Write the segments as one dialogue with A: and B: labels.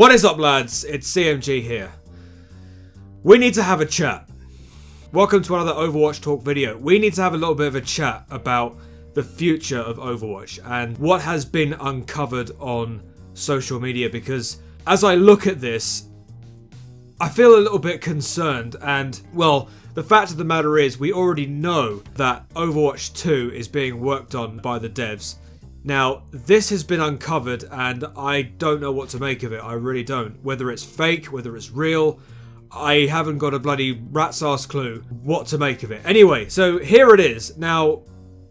A: What is up, lads? It's CMG here. We need to have a chat. Welcome to another Overwatch Talk video. We need to have a little bit of a chat about the future of Overwatch and what has been uncovered on social media, because as I look at this, I feel a little bit concerned. And, well, the fact of the matter is we already know that Overwatch 2 is being worked on by the devs. Now, this has been uncovered and I don't know what to make of it. I really don't. Whether it's fake, whether it's real, I haven't got a bloody rat's ass clue what to make of it. Anyway, so here it is. Now,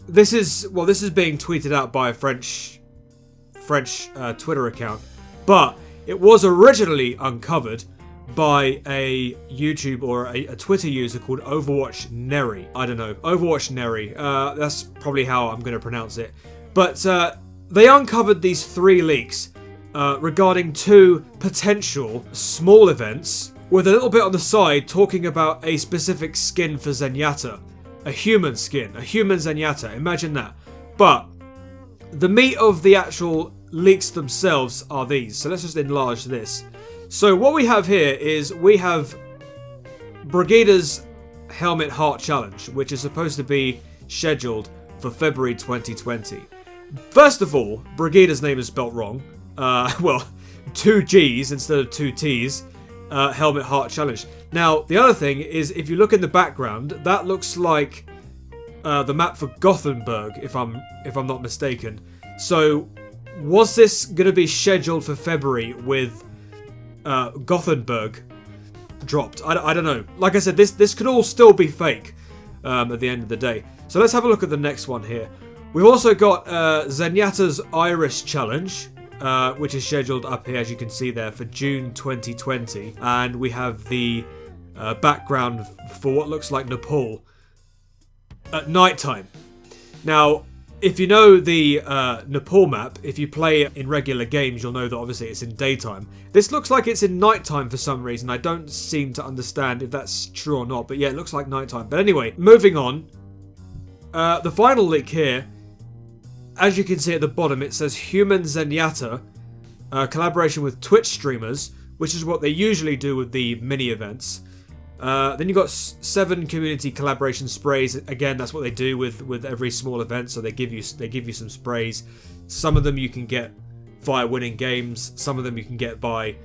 A: this is being tweeted out by a French Twitter account, but it was originally uncovered by a YouTube or a Twitter user called Overwatch Neri. I don't know, Overwatch Neri. That's probably how I'm going to pronounce it. But they uncovered these 3 leaks regarding 2 potential small events, with a little bit on the side talking about a specific skin for Zenyatta. A human skin, a human Zenyatta, imagine that. But the meat of the actual leaks themselves are these. So let's just enlarge this. So what we have here is we have Brigitte's Helmet Heart Challenge, which is supposed to be scheduled for February 2020. First of all, Brigitte's name is spelt wrong. Well, 2 G's instead of 2 T's. Helmet Heart Challenge. Now, the other thing is, if you look in the background, that looks like the map for Gothenburg, if I'm not mistaken. So, was this going to be scheduled for February with Gothenburg dropped? I don't know. Like I said, this could all still be fake at the end of the day. So let's have a look at the next one here. We've also got Zenyatta's Iris Challenge, which is scheduled up here, as you can see there, for June 2020. And we have the background for what looks like Nepal at nighttime. Now, if you know the Nepal map, if you play it in regular games, you'll know that obviously it's in daytime. This looks like it's in nighttime for some reason. I don't seem to understand if that's true or not, but yeah, it looks like nighttime. But anyway, moving on. The final leak here, as you can see at the bottom, it says Human Zenyatta, collaboration with Twitch streamers, which is what they usually do with the mini events. Then you've got 7 community collaboration sprays. Again, that's what they do with every small event. So they give you some sprays. Some of them you can get via winning games. Some of them you can get by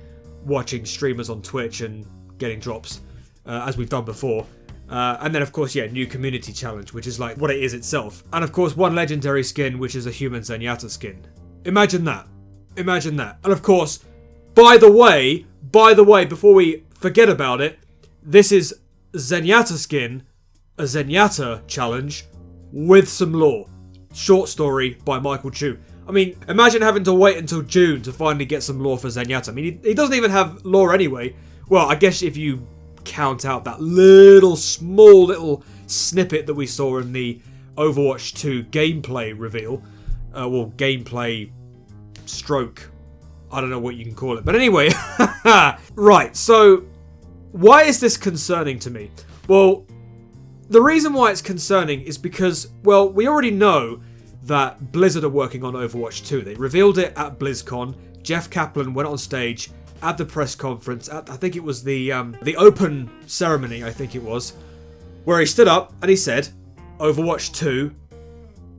A: watching streamers on Twitch and getting drops, as we've done before. And then, of course, yeah, new community challenge, which is like what it is itself. And, of course, 1 legendary skin, which is a human Zenyatta skin. Imagine that. Imagine that. And, of course, by the way, before we forget about it, this is Zenyatta skin, a Zenyatta challenge with some lore. Short story by Michael Chu. I mean, imagine having to wait until June to finally get some lore for Zenyatta. I mean, he doesn't even have lore anyway. Well, I guess if you count out that small little snippet that we saw in the Overwatch 2 gameplay reveal. Well, gameplay stroke. I don't know what you can call it. But anyway, right, so why is this concerning to me? Well, the reason why it's concerning is because, well, we already know that Blizzard are working on Overwatch 2. They revealed it at BlizzCon. Jeff Kaplan went on stage at the press conference, I think it was the open ceremony, I think it was, where he stood up and he said, Overwatch 2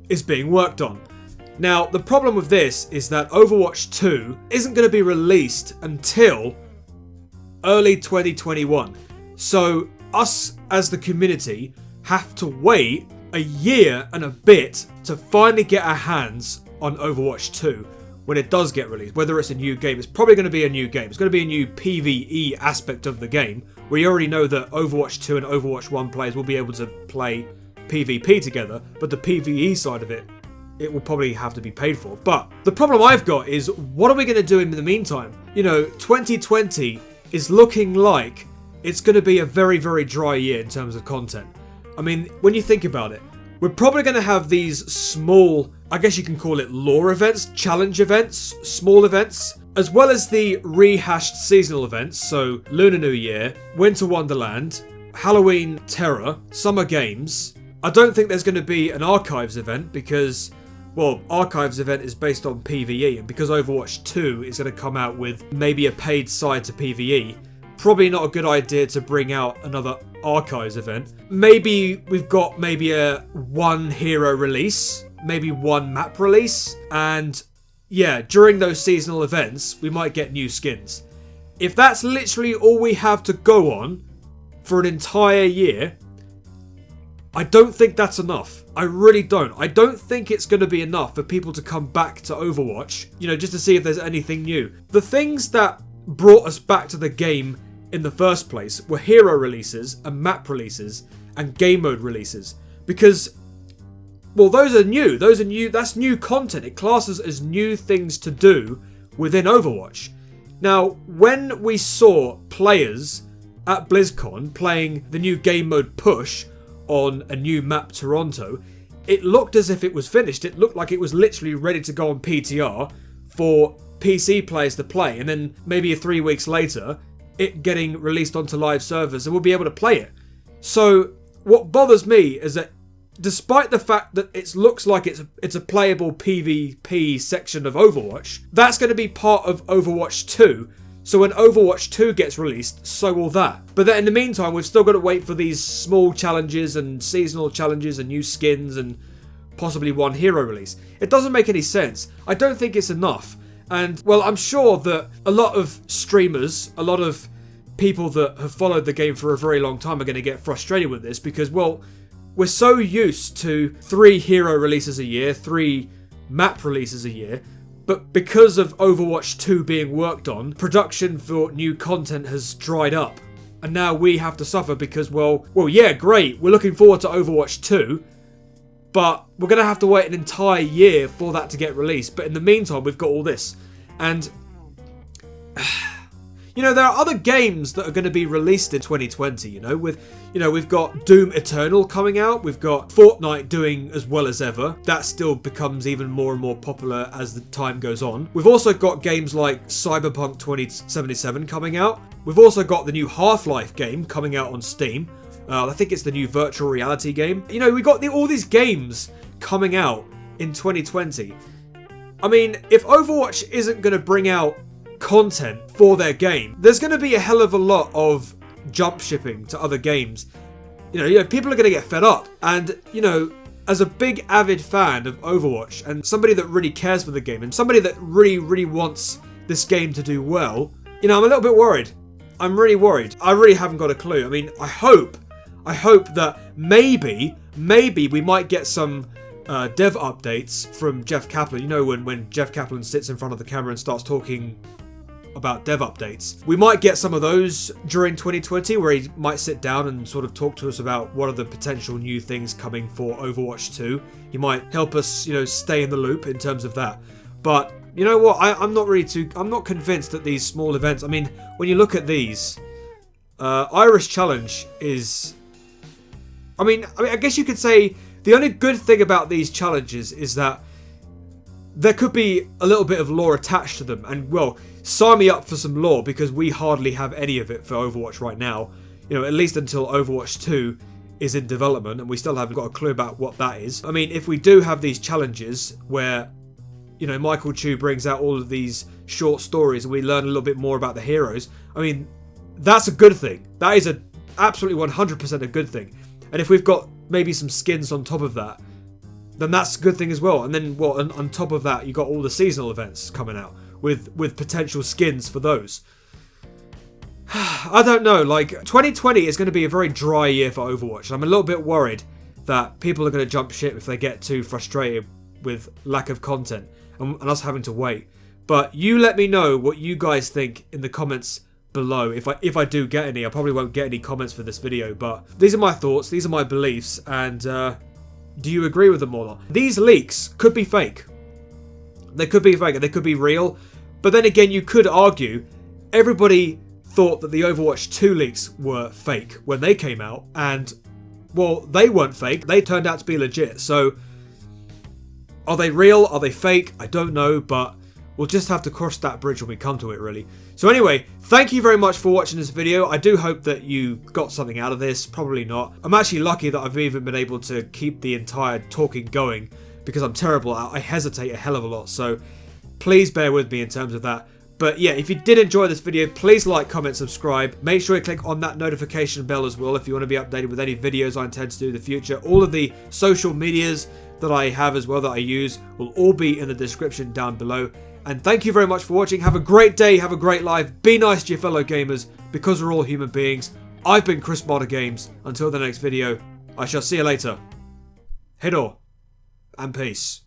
A: is being worked on. Now, the problem with this is that Overwatch 2 isn't going to be released until early 2021. So, us as the community have to wait a year and a bit to finally get our hands on Overwatch 2. When it does get released, whether it's a new game, it's probably going to be a new game. It's going to be a new PvE aspect of the game. We already know that Overwatch 2 and Overwatch 1 players will be able to play PvP together, but the PvE side of it will probably have to be paid for. But the problem I've got is, what are we going to do in the meantime? You know, 2020 is looking like it's going to be a very, very dry year in terms of content. I mean, when you think about it, we're probably going to have these small, I guess you can call it lore events, challenge events, small events, as well as the rehashed seasonal events, so Lunar New Year, Winter Wonderland, Halloween Terror, Summer Games. I don't think there's going to be an Archives event because well, Archives event is based on PvE, and because Overwatch 2 is going to come out with maybe a paid side to PvE, probably not a good idea to bring out another Archives event. Maybe we've got maybe a one hero release, maybe one map release, and yeah, during those seasonal events, we might get new skins. If that's literally all we have to go on for an entire year, I don't think that's enough. I really don't. I don't think it's going to be enough for people to come back to Overwatch, you know, just to see if there's anything new. The things that brought us back to the game in the first place were hero releases and map releases and game mode releases. Because, well, those are new. That's new content. It classes as new things to do within Overwatch. Now, when we saw players at BlizzCon playing the new game mode push on a new map, Toronto, it looked as if it was finished. It looked like it was literally ready to go on PTR for PC players to play, and then maybe 3 weeks later, it getting released onto live servers and we'll be able to play it. So what bothers me is that despite the fact that it looks like it's a playable PvP section of Overwatch, that's going to be part of Overwatch 2. So when Overwatch 2 gets released, so will that. But then in the meantime, we've still got to wait for these small challenges and seasonal challenges and new skins and possibly one hero release. It doesn't make any sense. I don't think it's enough. And, well, I'm sure that a lot of streamers, a lot of people that have followed the game for a very long time are going to get frustrated with this because, well, we're so used to 3 hero releases a year, 3 map releases a year, but because of Overwatch 2 being worked on, production for new content has dried up. And now we have to suffer because, well, yeah, great, we're looking forward to Overwatch 2, but we're going to have to wait an entire year for that to get released. But in the meantime, we've got all this. And, you know, there are other games that are going to be released in 2020, you know, we've got Doom Eternal coming out. We've got Fortnite doing as well as ever. That still becomes even more and more popular as the time goes on. We've also got games like Cyberpunk 2077 coming out. We've also got the new Half-Life game coming out on Steam. I think it's the new virtual reality game. You know, we got all these games coming out in 2020. I mean, if Overwatch isn't going to bring out content for their game, there's going to be a hell of a lot of jump shipping to other games. You know, people are going to get fed up. And, you know, as a big avid fan of Overwatch and somebody that really cares for the game and somebody that really, really wants this game to do well, you know, I'm a little bit worried. I'm really worried. I really haven't got a clue. I mean, I hope that maybe we might get some dev updates from Jeff Kaplan. You know, when Jeff Kaplan sits in front of the camera and starts talking about dev updates. We might get some of those during 2020 where he might sit down and sort of talk to us about what are the potential new things coming for Overwatch 2. He might help us, you know, stay in the loop in terms of that. But you know what? I'm not convinced that these small events, I mean, when you look at these, Irish Challenge is, I mean, I guess you could say the only good thing about these challenges is that there could be a little bit of lore attached to them. And, well, sign me up for some lore because we hardly have any of it for Overwatch right now. You know, at least until Overwatch 2 is in development and we still haven't got a clue about what that is. I mean, if we do have these challenges where, you know, Michael Chu brings out all of these short stories and we learn a little bit more about the heroes, I mean, that's a good thing. That is absolutely 100% a good thing. And if we've got maybe some skins on top of that, then that's a good thing as well. And then, well, on top of that, you got all the seasonal events coming out with potential skins for those. I don't know, like, 2020 is going to be a very dry year for Overwatch. I'm a little bit worried that people are going to jump ship if they get too frustrated with lack of content and us having to wait. But you let me know what you guys think in the comments below. If I do get any, I probably won't get any comments for this video, but these are my thoughts, these are my beliefs, and do you agree with them or not? These leaks could be fake. They could be fake, they could be real, but then again, you could argue everybody thought that the Overwatch 2 leaks were fake when they came out, and, well, they weren't fake, they turned out to be legit. So are they real? Are they fake? I don't know, but we'll just have to cross that bridge when we come to it, really. So anyway, thank you very much for watching this video. I do hope that you got something out of this. Probably not. I'm actually lucky that I've even been able to keep the entire talking going because I'm terrible. I hesitate a hell of a lot, so please bear with me in terms of that. But yeah, if you did enjoy this video, please like, comment, subscribe. Make sure you click on that notification bell as well if you want to be updated with any videos I intend to do in the future. All of the social medias that I have as well that I use will all be in the description down below. And thank you very much for watching. Have a great day, have a great life. Be nice to your fellow gamers, because we're all human beings. I've been Chris Modder Games. Until the next video, I shall see you later. Hidor and peace.